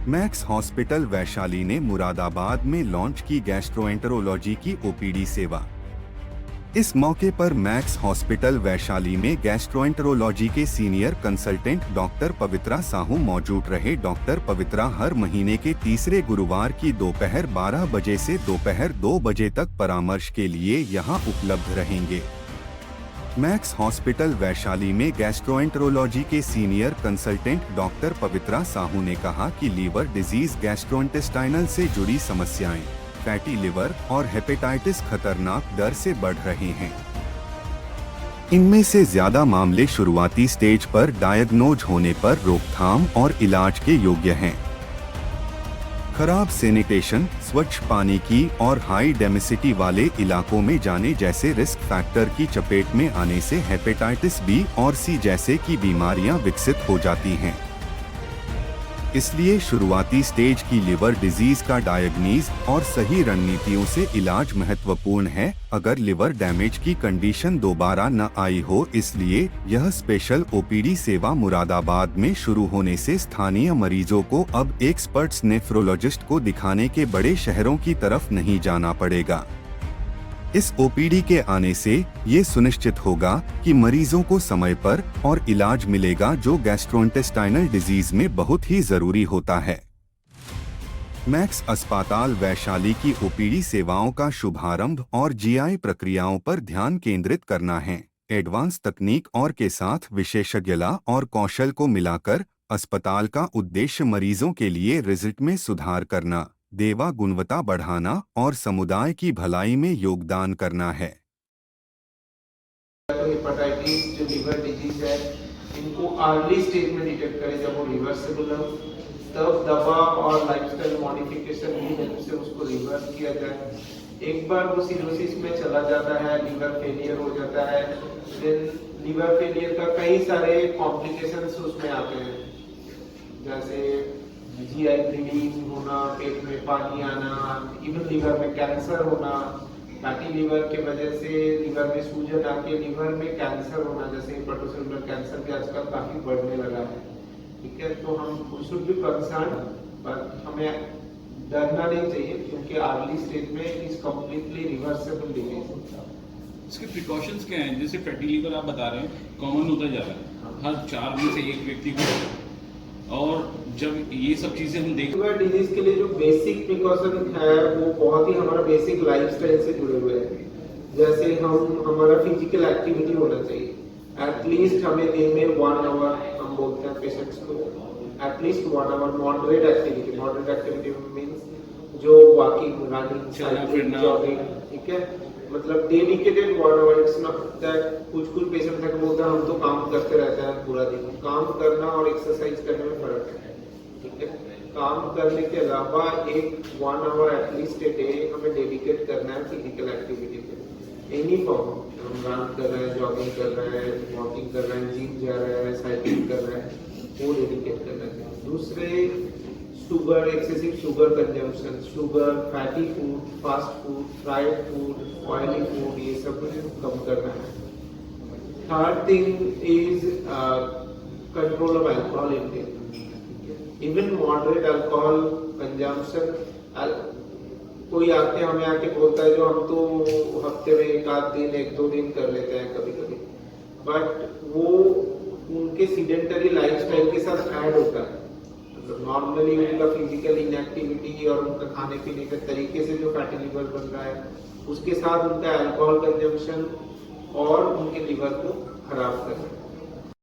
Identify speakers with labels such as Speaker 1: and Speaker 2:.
Speaker 1: Max hospital Vaishali ने मुरादाबाद में launch की गैस्ट्रोएंटरोलॉजी की ओपीडी सेवा। इस मौके पर मैक्स हॉस्पिटल वैशाली में गैस्ट्रोएंटरोलॉजी के सीनियर कंसल्टेंट डॉक्टर पवित्रा साहू मौजूद रहे। डॉक्टर पवित्रा हर महीने के तीसरे गुरुवार की दोपहर 12 बजे से दोपहर 2 बजे तक परामर्श के लिए यहां उपलब्ध रहेंगे। मैक्स हॉस्पिटल वैशाली में गैस्ट्रोएंटरोलॉजी के सीनियर कंसल्टेंट डॉक्टर पवित्रा साहू ने कहा कि लीवर डिजीज, गैस्ट्रोइंटेस्टाइनल से जुड़ी समस्याएं, फैटी लिवर और हेपेटाइटिस खतरनाक दर से बढ़ रहे हैं। इनमें से ज्यादा मामले शुरुआती स्टेज पर डायग्नोज होने पर रोकथाम और इलाज के योग्य हैं। खराब सैनिटेशन, स्वच्छ पानी की और हाई डेंसिटी वाले इलाकों में जाने जैसे रिस्क फैक्टर की चपेट में आने से हेपेटाइटिस बी और सी जैसे की बीमारियां विकसित हो जाती हैं। इसलिए शुरुआती स्टेज की लिवर डिजीज का डायग्नीज और सही रणनीतियों से इलाज महत्वपूर्ण है। अगर लिवर डैमेज की कंडीशन दोबारा न आई हो, इसलिए यह स्पेशल ओपीडी सेवा मुरादाबाद में शुरू होने से स्थानीय मरीजों को अब एक्सपर्ट्स नेफ्रोलॉजिस्ट को दिखाने के बड़े शहरों की तरफ नहीं जाना पड़ेगा। इस ओपीडी के आने से ये सुनिश्चित होगा कि मरीजों को समय पर और इलाज मिलेगा, जो गैस्ट्रोइंटेस्टाइनल डिजीज में बहुत ही जरूरी होता है। मैक्स अस्पताल वैशाली की ओपीडी सेवाओं का शुभारंभ और जीआई प्रक्रियाओं पर ध्यान केंद्रित करना है। एडवांस तकनीक और के साथ विशेषज्ञता और कौशल को मिलाकर अस्पताल का उद्देश्य मरीजों के लिए रिजल्ट में सुधार करना, सेवा गुणवत्ता बढ़ाना और समुदाय की भलाई में योगदान करना है।
Speaker 2: तो हेपेटाइटिस जो लीवर डिजीज है, इनको अर्ली स्टेज में डिटेक्ट करें जब वो रिवर्सिबल हो, तब दवा और लाइफस्टाइल मॉडिफिकेशन की हेल्प से उसको रिवर्स किया जाए। एक बार वो सिरोसिस में चला जाता है, लीवर फेलियर हो जाता है, फिर लीवर फेलियर का कई सारे कॉम्प्लिकेशंस उसमें आते हैं, जैसे जीआई ब्लीडिंग होना, पेट में पानी आना, इवन लीवर में कैंसर होना, फैटी लीवर के वजह से लीवर में सूजन आके लीवर में कैंसर होना, जैसे हेपेटोसेलुलर कैंसर के आजकल काफी बढ़ने लगा है। ठीक है, तो हम शुड बी कंसर्न, पर हमें डरना नहीं चाहिए, क्योंकि अर्ली स्टेज में इज कम्प्लीटली रिवर्सेबल डिजीज।
Speaker 3: इसके प्रिकॉशंस क्या हैं? जैसे फैटी लीवर आप बता रहे हैं कॉमन होता जा रहा है, हर 4 में से एक व्यक्ति को, और जब ये सब चीजें हम देख,
Speaker 2: लिवर डिजीज के लिए जो बेसिक प्रिकॉशन है वो बहुत ही हमारा बेसिक लाइफस्टाइल से जुड़े हुए हैं। जैसे हमारा फिजिकल एक्टिविटी होना चाहिए, एटलीस्ट हमें दिन में 1 आवर, हम बोलते हैं पेशेंट्स को at least 1 hour moderate activity. Moderate activity means जो वॉकिंग, रनिंग, साइकिलिंग, जॉगिंग, ठीक है, मतलब dedicated 1 hour. It's not that कुछ पेशेंट तक बोलते हैं हम तो काम करते रहते हैं पूरा दिन। काम करना और एक्सरसाइज करने में फर्क है, ठीक है। काम करने के अलावा एक 1 आवर एटलीस्ट ए डे हमें डेडिकेट करना है फिजिकल एक्टिविटी पे, एनी फॉर्म। हम रन कर रहे हैं, जॉगिंग कर रहे हैं, वॉकिंग कर रहे हैं, जिम जा रहे हैं, साइकिलिंग कर रहे हैं, वो डेडिकेट करना चाहिए। दूसरे, sugar, excessive sugar consumption, sugar, fatty food, fast food, fried food, oily food, ये सब कम करना है। Third thing is control of alcohol intake. Even moderate alcohol consumption. कोई आके हमें आके बोलता है जो हम तो हफ्ते में 1 आध दिन, 1-2 दिन कर लेते हैं कभी कभी, बट वो उनके सीडेंटरी लाइफस्टाइल के साथ ऐड होता है। नॉर्मली उनका फिजिकल इनएक्टिविटी और उनका खाने पीने के तरीके से जो फैटी लिवर बन रहा है, उसके साथ उनका अल्कोहल कंजम्पशन और उनके लिवर को खराब कर रहा है।